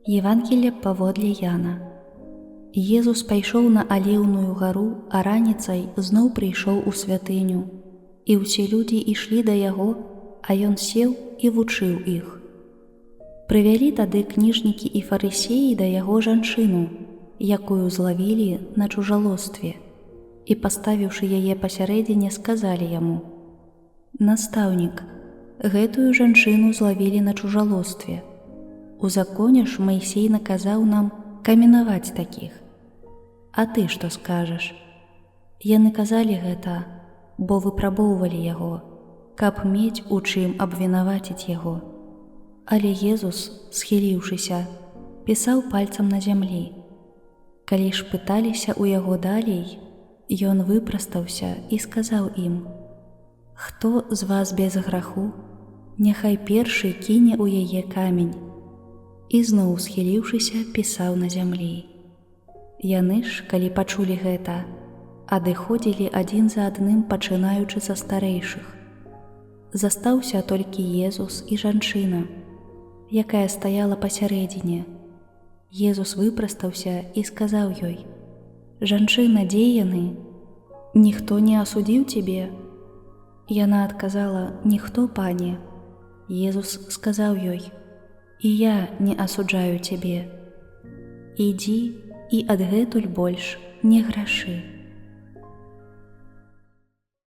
Евангелие паводле Яна. Езус пайшоў на Аліўную гару, а раніцай зноў прыйшоў у святыню. І ўсе людзі ішлі да яго, а ён сеў і вучыў іх. Прывялі тады кніжнікі і фарысеі да яго жанчыну, якую злавілі на чужалостве, і, паставіўшы яе пасярэдзіне, сказалі яму: «Настаўнік, гэтую жанчыну злавілі на чужалостве. У законе ж Маісей наказаў нам каменаваць такіх. А ты што скажаш?» Яны казалі гэта, бо выпрабоўвалі яго, каб мець у чым абвінаваціць яго. Але Езус, схіліўшыся, пісаў пальцам на зямлі. Калі ж пыталіся ў яго далей, ён выпрастаўся і сказаў ім: «Хто з вас без граху, няхай першы кіне ў яе камень». І зноў, схіліўшыся, пісаў на зямлі. Яны ж, калі пачулі гэта, адыходзілі адзін за адным, пачынаючы са старэйшых. Застаўся толькі Езус і жанчына, якая стаяла пасярэдзіне. Езус выпрастаўся і сказаў ёй: «Жанчына, дзе яны? Ніхто не асудзіў цябе?» Яна адказала: «Ніхто, пане». Езус сказаў ёй: «І я не асуджаю цябе. Ідзі і адгэтуль больш не грашы».